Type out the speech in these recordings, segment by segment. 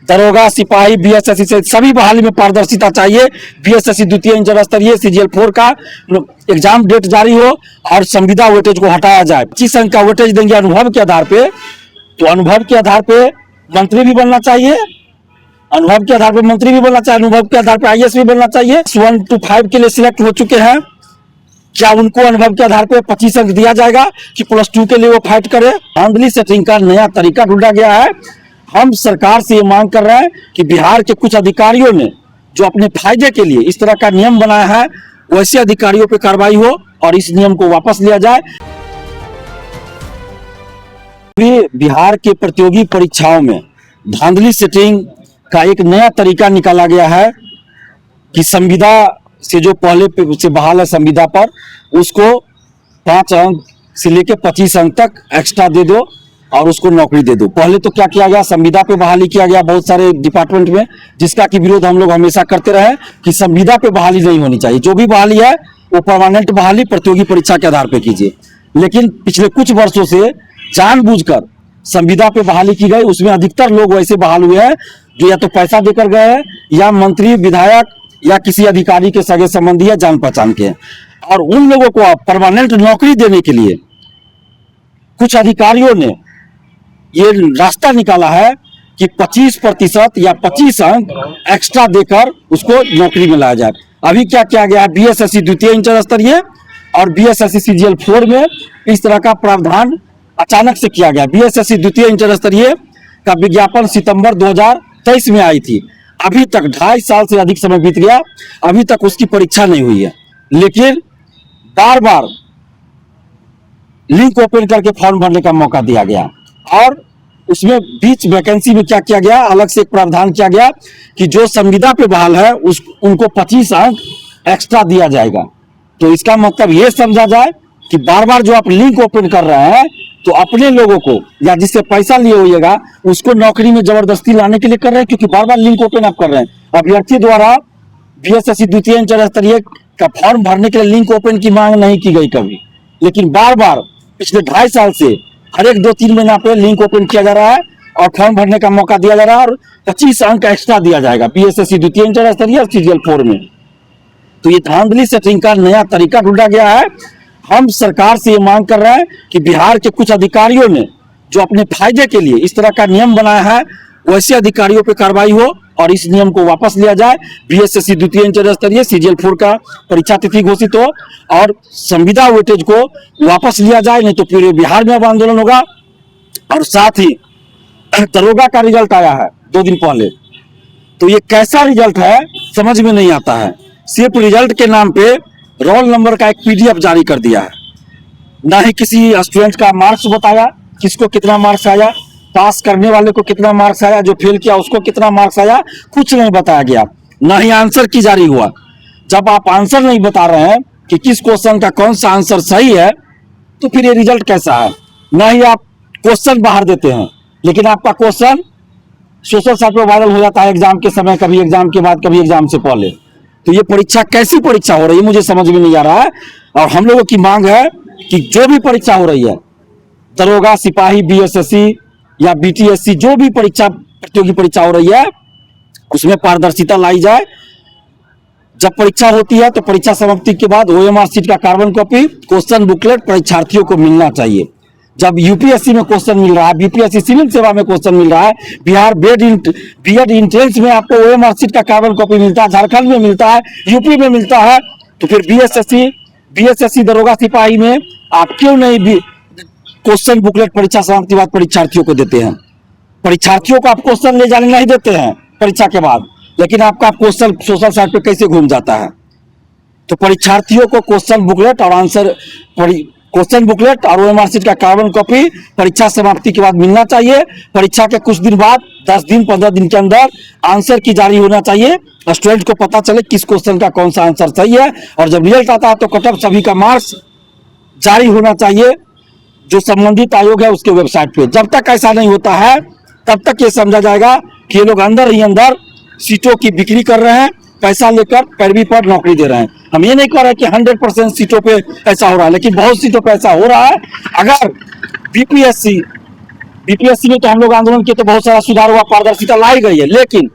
दरोगा, सिपाही, बीएसएससी से सभी बहाली में पारदर्शिता चाहिए। बीएसएससी द्वितीय इंटर स्तरीय सीजीएल 4 का एग्जाम डेट जारी हो और संविदा वेटेज को हटाया जाए। 25 अंक का वेटेज देंगे अनुभव के आधार पे, तो अनुभव के आधार पे मंत्री भी बनना चाहिए, अनुभव के आधार पर मंत्री भी बनना चाहिए, अनुभव के आधार पर आईएएस भी बनना चाहिए। 1 to 5 के लिए सिलेक्ट हो चुके हैं, क्या उनको अनुभव के आधार पर 25 अंक दिया जाएगा कि +2 के लिए वो फाइट करे? धांधली सेटिंग का नया तरीका ढूंढा गया है। हम सरकार से ये मांग कर रहे हैं कि बिहार के कुछ अधिकारियों ने जो अपने फायदे के लिए इस तरह का नियम बनाया है, वैसे अधिकारियों पर कार्रवाई हो और इस नियम को वापस लिया जाए। बिहार के प्रतियोगी परीक्षाओं में धांधली सेटिंग का एक नया तरीका निकाला गया है कि संविदा से जो पहले से बहाल है संविदा पर, उसको 5 अंक से लेकर 25 अंक तक एक्स्ट्रा दे दो और उसको नौकरी दे दो। पहले तो क्या किया गया, संविदा पे बहाली किया गया बहुत सारे डिपार्टमेंट में, जिसका कि विरोध हम लोग हमेशा करते रहे कि संविदा पे बहाली नहीं होनी चाहिए। जो भी बहाली है वो परमानेंट बहाली प्रतियोगी परीक्षा के आधार पर कीजिए। लेकिन पिछले कुछ वर्षों से जानबूझकर संविदा पे बहाली की गई, उसमें अधिकतर लोग वैसे बहाल हुए हैं जो या तो पैसा देकर गए हैं या मंत्री, विधायक या किसी अधिकारी के सगे संबंधी या जान पहचान के। और उन लोगों को परमानेंट नौकरी देने के लिए कुछ अधिकारियों ने ये रास्ता निकाला है कि 25% या 25 अंक एक्स्ट्रा देकर उसको नौकरी में लाया जाए। अभी क्या किया गया है, बीएसएससी द्वितीय इंटर स्तरीय और बीएसएससी सीजीएल 4 में इस तरह का प्रावधान अचानक से किया गया। बीएसएससी द्वितीय इंटर स्तरीय का विज्ञापन सितंबर 2023 में आई थी। अभी तक 2.5 साल से अधिक समय बीत गया, अभी तक उसकी परीक्षा नहीं हुई है। लेकिन बार बार लिंक ओपन करके फॉर्म भरने का मौका दिया गया और उसमें बीच वैकेंसी में क्या किया गया, अलग से एक प्रावधान किया गया कि जो संविदा पे बहाल है उनको 25 अंक एक्स्ट्रा दिया जाएगा। तो इसका मतलब ये समझा जाए कि बार बार जो आप लिंक ओपन कर रहे हैं तो अपने लोगों को या जिससे पैसा लिए होइएगा उसको नौकरी में जबरदस्ती लाने के लिए कर रहे हैं, क्योंकि बार बार लिंक ओपन आप कर रहे हैं। अभ्यर्थी द्वारा बीएसएससी द्वितीय इंटर स्तरीय का फॉर्म भरने के लिए लिंक ओपन की मांग नहीं की गई कभी, लेकिन बार बार पिछले 2.5 साल से हर एक 2-3 महीना पे लिंक ओपन किया जा रहा है और फॉर्म भरने का मौका दिया जा रहा है और 25 अंक एक्स्ट्रा दिया जाएगा बीएसएससी द्वितीय इंटर स्तरीय और सीजीएल 4 में। तो ये धांधली सेटिंग का नया तरीका ढूंढा गया है। हम सरकार से ये मांग कर रहे हैं कि बिहार के कुछ अधिकारियों ने जो अपने फायदे के लिए इस तरह का नियम बनाया है, वैसे अधिकारियों पर कार्रवाई हो और इस नियम को वापस लिया जाए। बीएसएससी द्वितीय इंटर स्तरीय सीजीएल 4 का परीक्षा तिथि घोषित हो और संविदा वेटेज को वापस लिया जाए, नहीं तो फिर बिहार में अब आंदोलन होगा। और साथ ही दरोगा का रिजल्ट आया है 2 दिन पहले, तो ये कैसा रिजल्ट है समझ में नहीं आता है। सिर्फ रिजल्ट के नाम पे रोल नंबर का एक पीडीएफ जारी कर दिया है, ना ही किसी स्टूडेंट का मार्क्स बताया, किसको कितना मार्क्स आया, पास करने वाले को कितना मार्क्स आया, जो फेल किया उसको कितना मार्क्स आया, कुछ नहीं बताया गया। ना ही आंसर की जारी हुआ। जब आप आंसर नहीं बता रहे हैं कि किस क्वेश्चन का कौन सा आंसर सही है, तो फिर ये रिजल्ट कैसा है। ना ही आप क्वेश्चन बाहर देते हैं, लेकिन आपका क्वेश्चन सोशल साइट पर वायरल हो जाता है एग्जाम के समय, कभी एग्जाम के बाद, कभी एग्जाम से पहले। तो ये परीक्षा कैसी परीक्षा हो रही है मुझे समझ में नहीं आ रहा है। और हम लोगों की मांग है कि जो भी परीक्षा हो रही है, दरोगा, सिपाही, बीएसएससी या बीटीएससी, जो भी परीक्षा प्रतियोगी परीक्षा हो रही है, उसमें पारदर्शिता लाई जाए। जब परीक्षा होती है तो परीक्षा समाप्ति के बाद ओएमआर शीट का कार्बन कॉपी, क्वेश्चन बुकलेट परीक्षार्थियों को मिलना चाहिए। जब यूपीएससी में क्वेश्चन मिल रहा है, बीपीएससी सिविल सेवा में क्वेश्चन मिल रहा है, बिहार बीएड एंट्रेंस में आपको ओएमआर शीट का कार्बन कॉपी मिलता है, झारखंड में मिलता है, यूपी में मिलता है, तो फिर बीएसएससी दरोगा, सिपाही में आप क्यों नहीं क्वेश्चन बुकलेट परीक्षा समाप्ति बाद परीक्षार्थियों को देते हैं? परीक्षार्थियों को आप क्वेश्चन ले जाने नहीं देते हैं परीक्षा के बाद, लेकिन आपका क्वेश्चन सोशल साइट पे कैसे घूम जाता है। तो परीक्षार्थियों को क्वेश्चन बुकलेट और ओएमआर शीट का कार्बन कॉपी परीक्षा समाप्ति के बाद मिलना चाहिए। परीक्षा के कुछ दिन बाद 10 दिन 15 दिन के अंदर आंसर की जारी होना चाहिए, स्टूडेंट को पता चले किस क्वेश्चन का कौन सा आंसर सही है। और जब रिजल्ट आता है तो कट ऑफ सभी का मार्क्स जारी होना चाहिए जो संबंधित आयोग है उसके वेबसाइट पे। जब तक ऐसा नहीं होता है तब तक ये समझा जाएगा कि ये लोग अंदर ही अंदर सीटों की बिक्री कर रहे हैं, पैसा लेकर पैरवी पर नौकरी दे रहे हैं। हम ये नहीं कह रहे कि 100% सीटों पे ऐसा हो रहा है, लेकिन बहुत सीटों पे ऐसा हो रहा है। अगर बीपीएससी बीपीएससी में तो हम लोग आंदोलन किए तो बहुत सारा सुधार हुआ, पारदर्शिता लाई गई है, लेकिन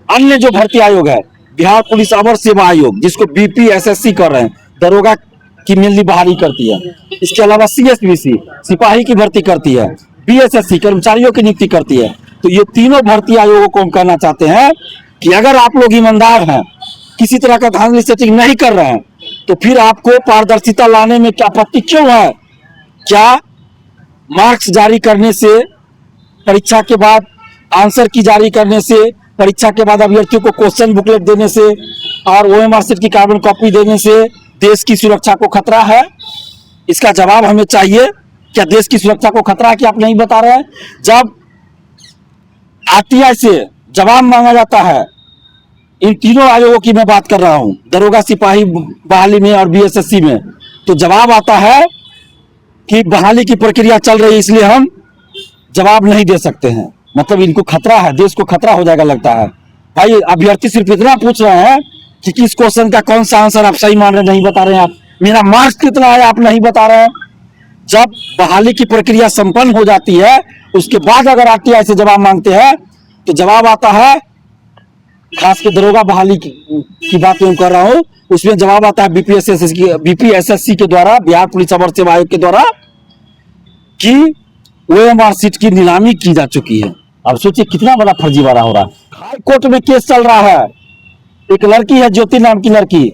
अन्य जो भर्ती आयोग है, बिहार पुलिस अवर सेवा आयोग, जिसको बीपीएसएससी कर रहे हैं, दरोगा की मेनली बहाली करती है, इसके अलावा सीएसबीसी सिपाही की भर्ती करती है, बीएसएससी कर्मचारियों की नियुक्ति करती है। तो ये तीनों भर्ती आयोगों को हम कहना चाहते हैं कि अगर आप लोग ईमानदार हैं, किसी तरह का धांधली सेटिंग नहीं कर रहे हैं, तो फिर आपको पारदर्शिता लाने में क्या आपत्ति क्यों है? क्या मार्क्स जारी करने से, परीक्षा के बाद आंसर की जारी करने से, परीक्षा के बाद अभ्यर्थियों को क्वेश्चन बुकलेट देने से और ओएमआर शीट की कार्बन कॉपी देने से देश की सुरक्षा को खतरा है? इसका जवाब हमें चाहिए। क्या देश की सुरक्षा को खतरा है कि आप नहीं बता रहे हैं? जब आरटीआई से जवाब मांगा जाता है, इन तीनों आयोगों की मैं बात कर रहा हूं, दरोगा सिपाही बहाली में और बीएसएससी में, तो जवाब आता है कि बहाली की प्रक्रिया चल रही है इसलिए हम जवाब नहीं दे सकते हैं। मतलब इनको खतरा है, देश को खतरा हो जाएगा लगता है। भाई अभ्यर्थी सिर्फ इतना पूछ रहे हैं कि किस क्वेश्चन का कौन सा आंसर आप सही मान रहे नहीं बता रहे हैं, आप मेरा मार्क्स कितना है आप नहीं बता रहे हैं। जब बहाली की प्रक्रिया संपन्न हो जाती है, उसके बाद अगर आरटीआई से जवाब मांगते हैं तो जवाब आता है, खास के दरोगा बहाली की बात मैं कर रहा हूं, उसमें जवाब आता है बीपीएसएससी के द्वारा, बिहार पुलिस अवर सेवा आयोग के द्वारा, कि ओएमआर शीट की नीलामी की जा चुकी है। अब सोचिए कितना बड़ा फर्जीवाड़ा हो रहा है। हाई कोर्ट में केस चल रहा है, एक लड़की है ज्योति नाम की लड़की,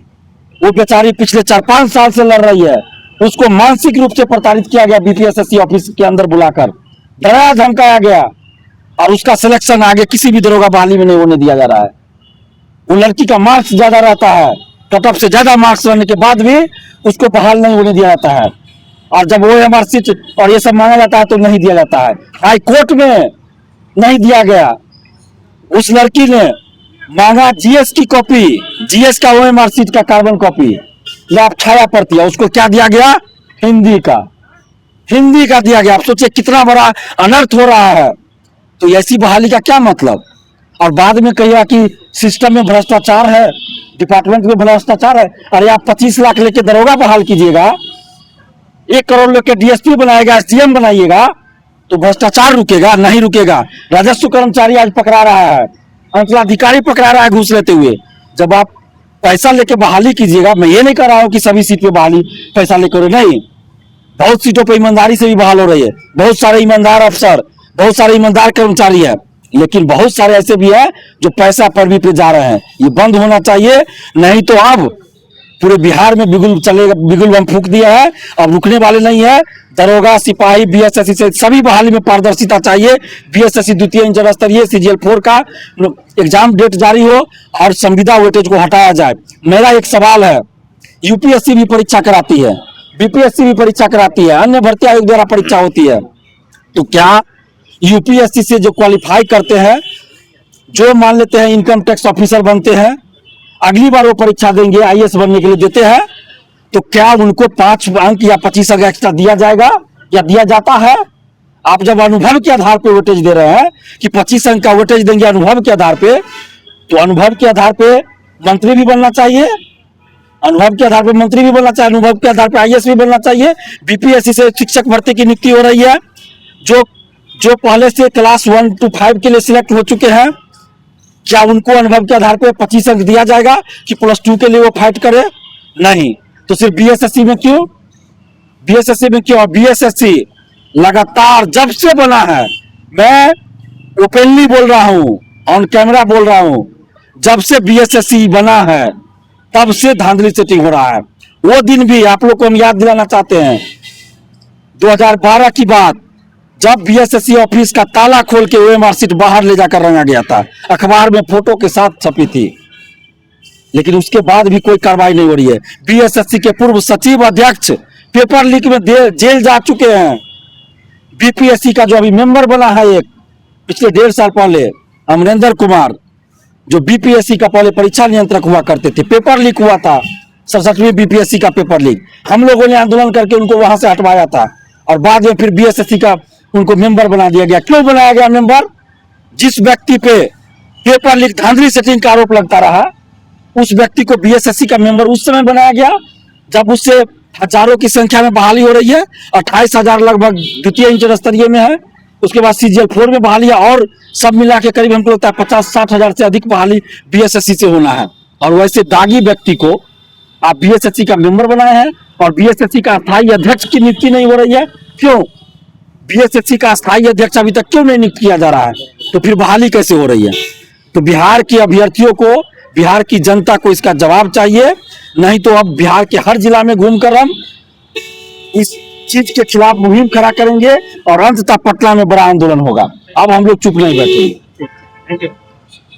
वो बेचारी पिछले 4-5 साल से लड़ रही है, उसको मानसिक रूप से प्रताड़ित किया गया बीपीएसएससी ऑफिस के अंदर बुलाकर, डराया धमकाया गया और उसका सिलेक्शन आगे किसी भी दरोगा बहाली में नहीं होने दिया जा रहा है। वो लड़की का मार्क्स ज्यादा रहता है, कट ऑफ से ज्यादा मार्क्स रहने के बाद भी उसको बहाल नहीं होने दिया जाता है, और जब ओएमआर शीट और ये सब मांगा जाता है तो नहीं दिया जाता है। हाई कोर्ट में नहीं दिया गया, उस लड़की ने मांगा जीएस की कॉपी, जीएस का ओएमआर शीट का कार्बन कॉपी, या आप छाया पड़ती है, उसको क्या दिया गया? हिंदी का दिया गया। आप सोचिए कितना बड़ा अनर्थ हो रहा है। तो ऐसी बहाली का क्या मतलब? और बाद में कहिएगा कि सिस्टम में भ्रष्टाचार है, डिपार्टमेंट में भ्रष्टाचार है। अरे आप 25 लाख लेके दरोगा बहाल कीजिएगा, 1 करोड़ लेके डीएसपी बनाएगा, एसडीएम बनाइएगा, तो भ्रष्टाचार रुकेगा? नहीं रुकेगा। राजस्व कर्मचारी आज पकड़ा रहा है, अंचलाधिकारी पकड़ा रहा है घूस लेते हुए। जब आप पैसा लेके बहाली कीजिएगा, मैं ये नहीं कह रहा हूं कि सभी सीट पे बहाली पैसा लेकर, नहीं, बहुत सीटों पे ईमानदारी से भी बहाल हो रही है, बहुत सारे ईमानदार अफसर, बहुत सारे ईमानदार कर्मचारी है, लेकिन बहुत सारे ऐसे भी है जो पैसा पर भी पे जा रहे हैं। ये बंद होना चाहिए, नहीं तो अब पूरे बिहार में बिगुल चलेगा, बिगुल हम फूंक दिया है, अब रुकने वाले नहीं है। दरोगा सिपाही बीएसएससी से सभी बहाली में पारदर्शिता चाहिए। बीएसएससी द्वितीय इंटर स्तरीय सीजीएल 4 का एग्जाम डेट जारी हो और संविदा वेटेज को हटाया जाए। मेरा एक सवाल है, यूपीएससी भी परीक्षा कराती है, बीपीएससी भी परीक्षा कराती है, अन्य भर्ती आयोग द्वारा परीक्षा होती है, तो क्या यूपीएससी से जो क्वालिफाई करते हैं, जो मान लेते हैं इनकम टैक्स ऑफिसर बनते हैं, अगली बार वो परीक्षा देंगे आईएएस बनने के लिए देते हैं, तो क्या उनको 5 अंक या 25 अंक एक्स्ट्रा दिया जाएगा या दिया जाता है? आप जब अनुभव के आधार पे वेटेज दे रहे हैं कि 25 अंक का वेटेज देंगे अनुभव के आधार पे, तो अनुभव के आधार पे मंत्री भी बनना चाहिए, अनुभव के आधार पे मंत्री भी बनना चाहिए, अनुभव के आधार पे आईएएस भी बनना चाहिए। बीपीएससी से शिक्षक भर्ती की नियुक्ति हो रही है, जो पहले से क्लास 1 to 5 के लिए सिलेक्ट हो चुके हैं, क्या उनको अनुभव के आधार पे 25 अंक दिया जाएगा कि +2 के लिए वो फाइट करे? नहीं। तो सिर्फ बीएसएससी में क्यों? बीएसएससी में क्यों? बीएसएससी लगातार जब से बना है, मैं ओपनली बोल रहा हूं, ऑन कैमरा बोल रहा हूं, जब से बीएसएससी बना है तब से धांधली सेटिंग हो रहा है। वो दिन भी आप लोग को हम याद दिलाना चाहते हैं, 2012 की बात, जब बीएसएससी ऑफिस का ताला खोल के ओएमआर शीट बाहर ले जाकर रंगा गया था, अखबार में फोटो के साथ छपी थी, लेकिन उसके बाद भी कोई कार्रवाई नहीं हो रही है। बीएसएससी के पूर्व सचिव अध्यक्ष पेपर लीक में जेल जा चुके हैं। बीपीएससी का जो अभी मेंबर बना है, एक पिछले 1.5 साल पहले, अमरेंद्र कुमार, जो बीपीएससी का पहले परीक्षा नियंत्रक हुआ करते थे, पेपर लीक हुआ था, 67वीं बीपीएससी का पेपर लीक, हम लोगों ने आंदोलन करके उनको वहां से हटवाया था, और बाद में फिर बीएसएससी का उनको मेंबर बना दिया गया। क्यों बनाया गया मेंबर? जिस व्यक्ति पे पेपर लीक धांधली सेटिंग का आरोप लगता रहा, उस व्यक्ति को बीएसएससी का मेंबर उस समय बनाया गया जब उससे हजारों की संख्या में बहाली हो रही है। 28,000 लगभग द्वितीय इंटर स्तरीय में है, उसके बाद CGL4 में बहालियां, और सब मिला के करीब हमको लगता है 50-60 हजार से अधिक बहाली BSSC से होना है। और वैसे दागी व्यक्ति को आप BSSC का मेंबर बनाए हैं और BSSC का अस्थायी अध्यक्ष की नियुक्ति नहीं हो रही है, क्यों? BSSC का अस्थायी अध्यक्ष अभी तक क्यों नहीं नियुक्त किया जा रहा है? तो फिर बहाली कैसे हो रही है? तो बिहार के अभ्यर्थियों को, बिहार की जनता को इसका जवाब चाहिए, नहीं तो अब बिहार के हर जिला में घूमकर हम इस चीज के खिलाफ मुहिम खड़ा करेंगे और अंततः पटना में बड़ा आंदोलन होगा। अब हम लोग चुप नहीं बैठेंगे। Thank you.